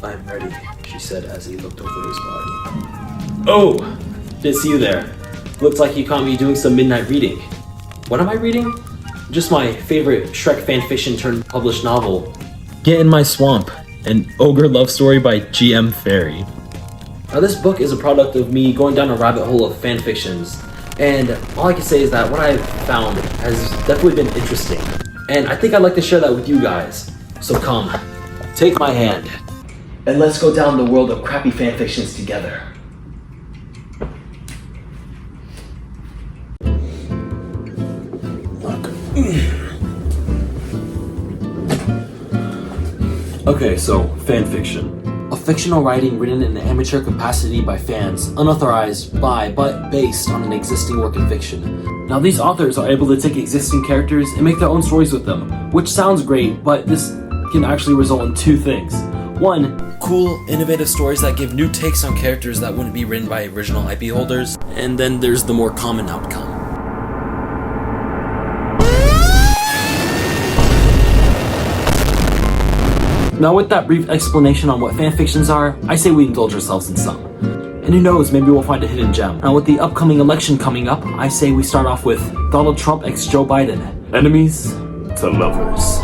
I'm ready, she said as he looked over his body. Oh! Didn't see you there. Looks like you caught me doing some midnight reading. What am I reading? Just my favorite Shrek fanfiction turned published novel, Get in My Swamp, an ogre love story by GM Fairy. Now this book is a product of me going down a rabbit hole of fanfictions, and all I can say is that what I've found has definitely been interesting, and I think I'd like to share that with you guys. So come, take my hand, and let's go down the world of crappy fanfictions together. Okay, so fanfiction. A fictional writing written in an amateur capacity by fans, unauthorized by, but based on an existing work of fiction. Now these authors are able to take existing characters and make their own stories with them, which sounds great, but this can actually result in two things. One, cool, innovative stories that give new takes on characters that wouldn't be written by original IP holders, and then there's the more common outcome. Now with that brief explanation on what fanfictions are, I say we indulge ourselves in some. And who knows, maybe we'll find a hidden gem. Now with the upcoming election coming up, I say we start off with Donald Trump x Joe Biden. Enemies to lovers.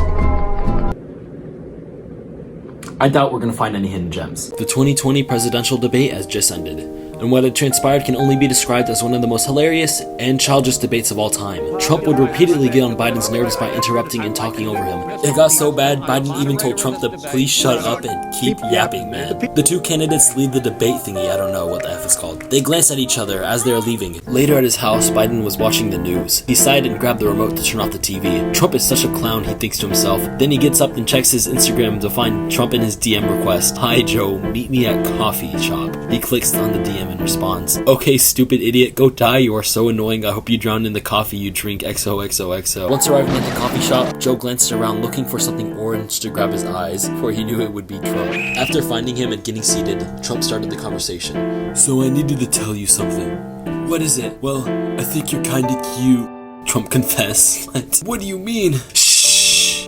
I doubt we're gonna find any hidden gems. The 2020 presidential debate has just ended, and what had transpired can only be described as one of the most hilarious and childish debates of all time. Trump would repeatedly get on Biden's nerves by interrupting and talking over him. It got so bad, Biden even told Trump to please shut up and keep yapping, man. The two candidates lead the debate thingy, I don't know what the F is called. They glance at each other as they are leaving. Later at his house, Biden was watching the news. He sighed and grabbed the remote to turn off the TV. Trump is such a clown, he thinks to himself. Then he gets up and checks his Instagram to find Trump in his DM request. Hi Joe, meet me at coffee shop. He clicks on the DM and responds, okay stupid idiot, go die, you are so annoying, I hope you drown in the coffee you drink, XOXOXO. Once arriving at the coffee shop, Joe glanced around looking for something orange to grab his eyes, for he knew it would be Trump. After finding him and getting seated, Trump started the conversation. So I needed to tell you something. What is it? Well, I think you're kinda cute. Trump confessed. What do you mean?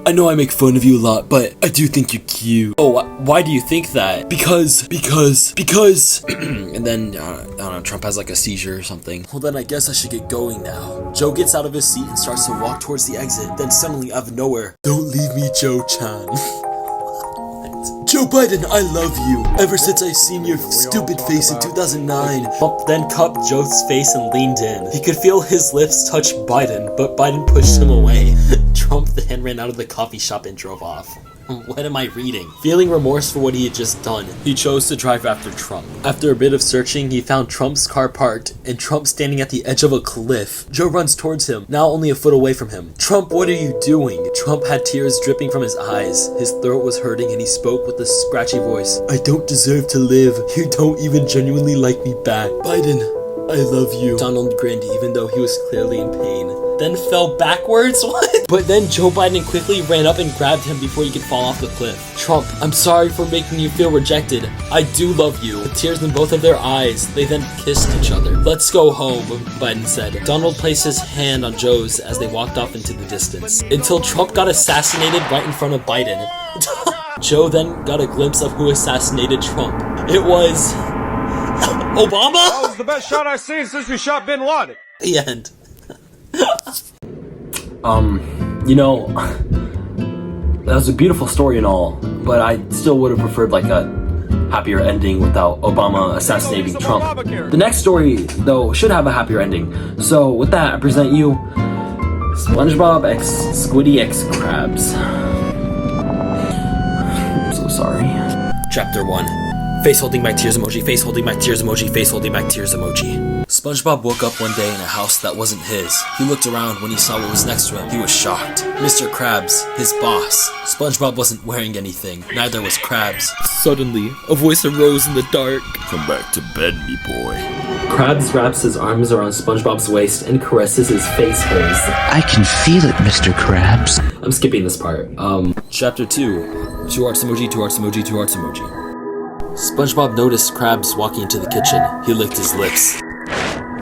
I know I make fun of you a lot, but I do think you're cute. Oh, why do you think that? Because. And then, I don't know, Trump has like a seizure or something. Well then I guess I should get going now. Joe gets out of his seat and starts to walk towards the exit. Then suddenly, out of nowhere, don't leave me, Joe-chan. Joe Biden, I love you. Ever since I seen your stupid face in 2009. Trump then cupped Joe's face and leaned in. He could feel his lips touch Biden, but Biden pushed him away. Trump then ran out of the coffee shop and drove off. What am I reading? Feeling remorse for what he had just done, he chose to drive after Trump. After a bit of searching, he found Trump's car parked, and Trump standing at the edge of a cliff. Joe runs towards him, now only a foot away from him. Trump, what are you doing? Trump had tears dripping from his eyes. His throat was hurting and he spoke with a scratchy voice. I don't deserve to live. You don't even genuinely like me back. Biden, I love you. Donald grinned even though he was clearly in pain. Then fell backwards? What? But then Joe Biden quickly ran up and grabbed him before he could fall off the cliff. Trump, I'm sorry for making you feel rejected. I do love you. With tears in both of their eyes, they then kissed each other. Let's go home, Biden said. Donald placed his hand on Joe's as they walked off into the distance. Until Trump got assassinated right in front of Biden. Joe then got a glimpse of who assassinated Trump. It was... Obama? That was the best shot I've seen since we shot Bin Laden. The end. You know, that was a beautiful story and all, but I still would have preferred like a happier ending without Obama assassinating Trump. The next story, though, should have a happier ending. So with that, I present you SpongeBob x Squiddy x Krabs. I'm so sorry. Chapter 1. Face holding back tears emoji, face holding back tears emoji, face holding back tears emoji. SpongeBob woke up one day in a house that wasn't his. He looked around when he saw what was next to him. He was shocked. Mr. Krabs, his boss. SpongeBob wasn't wearing anything. Neither was Krabs. Suddenly, a voice arose in the dark. Come back to bed, me boy. Krabs wraps his arms around SpongeBob's waist and caresses his face holes. I can feel it, Mr. Krabs. I'm skipping this part. Chapter 2. 2 hearts emoji, 2 hearts emoji, 2 hearts emoji. SpongeBob noticed Krabs walking into the kitchen. He licked his lips.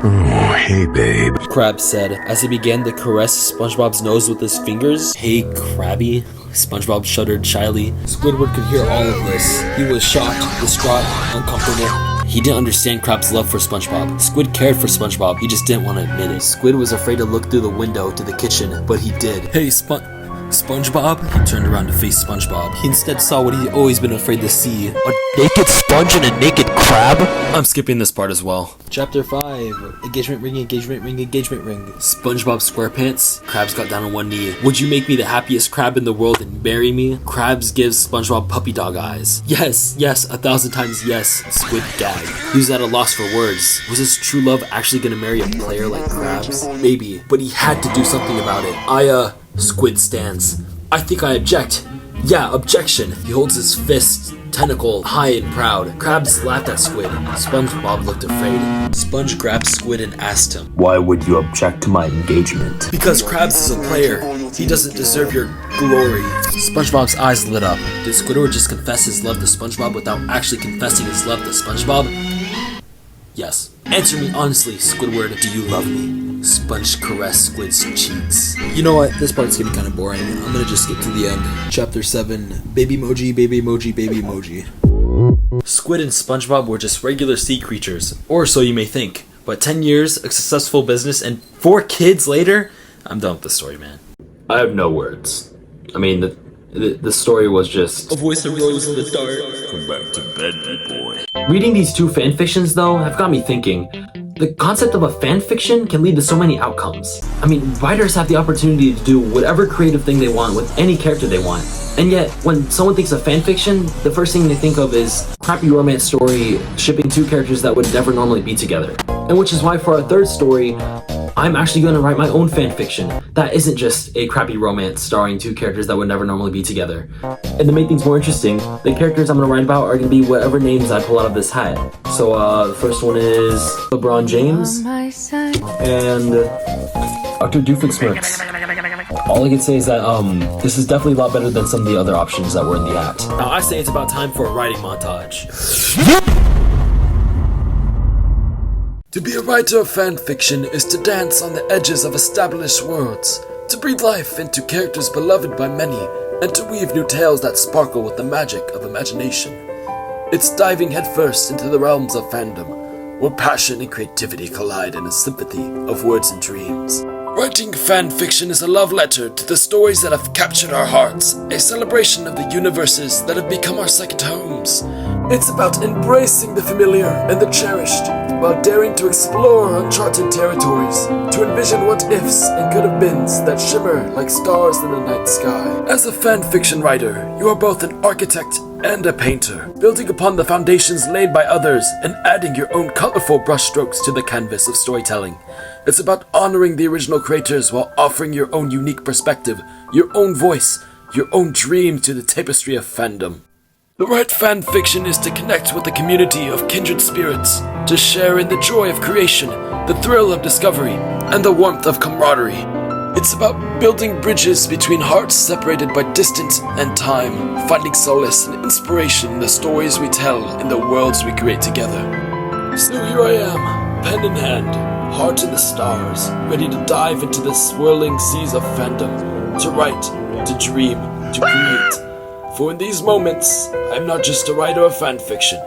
Oh, hey, babe. Krabs said, as he began to caress SpongeBob's nose with his fingers. Hey, Krabby. SpongeBob shuddered shyly. Squidward could hear all of this. He was shocked, distraught, uncomfortable. He didn't understand Crab's love for SpongeBob. Squid cared for SpongeBob, he just didn't want to admit it. Squid was afraid to look through the window to the kitchen, but he did. Hey, SpongeBob? He turned around to face SpongeBob. He instead saw what he'd always been afraid to see. A naked sponge and a naked crab? I'm skipping this part as well. Chapter 5. Engagement ring, engagement ring, engagement ring. SpongeBob SquarePants. Krabs got down on one knee. Would you make me the happiest crab in the world and marry me? Krabs gives SpongeBob puppy dog eyes. Yes, 1,000 times yes. Squid gagged. He was at a loss for words. Was his true love actually gonna marry a player like Krabs? Maybe, but he had to do something about it. Squid stands. I think I object. Yeah, objection. He holds his fist, tentacle, high and proud. Krabs laughed at Squid. SpongeBob looked afraid. Sponge grabbed Squid and asked him, Why would you object to my engagement? because Krabs is a player. He doesn't deserve your glory. SpongeBob's eyes lit up. Did Squidward just confess his love to SpongeBob without actually confessing his love to SpongeBob? Yes. Answer me honestly, Squidward. Do you love me? Sponge caressed Squid's cheeks. You know what? This part's getting kind of boring. I'm gonna just skip to the end. Chapter 7. Baby emoji, baby emoji, baby emoji. Squid and SpongeBob were just regular sea creatures, or so you may think. But 10 years, a successful business, and 4 kids later? I'm done with the story, man. I have no words. I mean, the story was just... A voice arose in the dark. Come back to bed, me boy. Reading these 2 fanfictions, though, have got me thinking. The concept of a fanfiction can lead to so many outcomes. I mean, writers have the opportunity to do whatever creative thing they want with any character they want. And yet, when someone thinks of fanfiction, the first thing they think of is crappy romance story shipping 2 characters that would never normally be together. And which is why for our 3rd story, I'm actually going to write my own fanfiction that isn't just a crappy romance starring 2 characters that would never normally be together. And to make things more interesting, the characters I'm going to write about are going to be whatever names I pull out of this hat. So the first one is LeBron James and Dr. Doofenshmirtz. All I can say is that this is definitely a lot better than some of the other options that were in the hat. Now I say it's about time for a writing montage. To be a writer of fanfiction is to dance on the edges of established worlds, to breathe life into characters beloved by many, and to weave new tales that sparkle with the magic of imagination. It's diving headfirst into the realms of fandom, where passion and creativity collide in a symphony of words and dreams. Writing fanfiction is a love letter to the stories that have captured our hearts, a celebration of the universes that have become our second homes. It's about embracing the familiar and the cherished, while daring to explore uncharted territories, to envision what-ifs and could-have-beens that shimmer like stars in the night sky. As a fanfiction writer, you are both an architect and a painter, building upon the foundations laid by others and adding your own colorful brushstrokes to the canvas of storytelling. It's about honoring the original creators while offering your own unique perspective, your own voice, your own dream to the tapestry of fandom. The right fanfiction is to connect with a community of kindred spirits, to share in the joy of creation, the thrill of discovery, and the warmth of camaraderie. It's about building bridges between hearts separated by distance and time, finding solace and inspiration in the stories we tell and the worlds we create together. So here I am, pen in hand, heart in the stars, ready to dive into the swirling seas of fandom, to write, to dream, to create. For in these moments, I am not just a writer of fanfiction.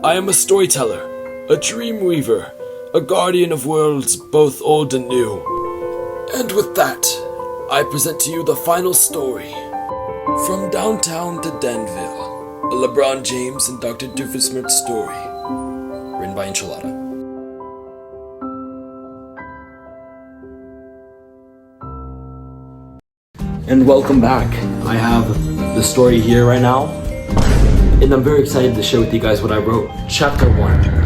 I am a storyteller, a dream weaver, a guardian of worlds both old and new. And with that, I present to you the final story. From Downtown to Danville, a LeBron James and Dr. Doofenshmirtz story. Written by Enchilada. And welcome back. I have the story here right now, and I'm very excited to share with you guys what I wrote. Chapter 1.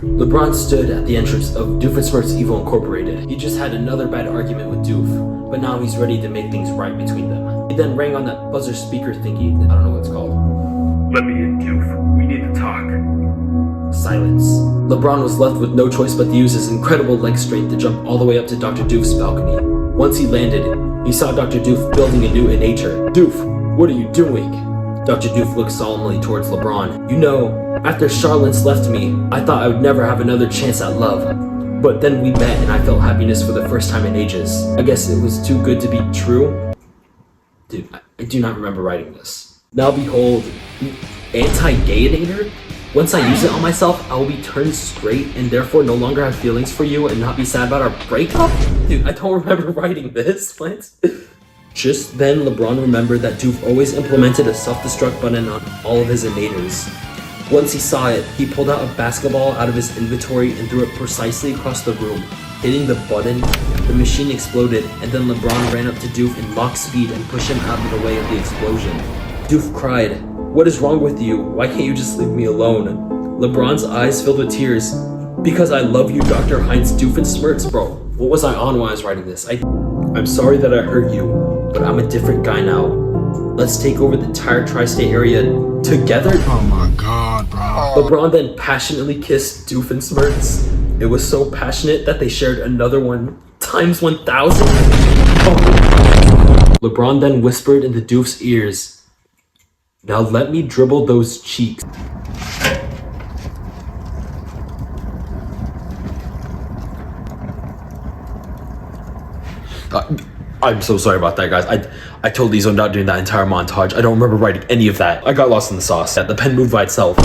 LeBron stood at the entrance of Doofenshmirtz Evil Incorporated. He just had another bad argument with Doof, but now he's ready to make things right between them. He then rang on that buzzer speaker thingy, I don't know what it's called. Let me in, Doof. We need to talk. Silence. LeBron was left with no choice but to use his incredible leg strength to jump all the way up to Dr. Doof's balcony. Once he landed, he saw Dr. Doof building anew in nature. Doof, what are you doing? Dr. Doof looked solemnly towards LeBron. You know, after Charlotte's left me, I thought I would never have another chance at love. But then we met and I felt happiness for the first time in ages. I guess it was too good to be true. Dude, I do not remember writing this. Now behold, the anti-gayinator? Once I use it on myself, I will be turned straight and therefore no longer have feelings for you and not be sad about our breakup? Dude, I don't remember writing this. What? Just then, LeBron remembered that Doof always implemented a self-destruct button on all of his innators. Once he saw it, he pulled out a basketball out of his inventory and threw it precisely across the room. Hitting the button, the machine exploded, and then LeBron ran up to Doof in mock speed and pushed him out of the way of the explosion. Doof cried, "What is wrong with you? Why can't you just leave me alone?" LeBron's eyes filled with tears. "Because I love you, Dr. Heinz Doofenshmirtz." Bro, what was I on when I was writing this? I'm sorry that I hurt you, but I'm a different guy now. Let's take over the entire tri-state area together. Oh my god, bro. LeBron then passionately kissed Doofenshmirtz. It was so passionate that they shared another one times 1,000. Oh. LeBron then whispered into Doof's ears, "Now let me dribble those cheeks." I'm so sorry about that, guys. I totally zoned out during that entire montage. I don't remember writing any of that. I got lost in the sauce. The pen moved by itself.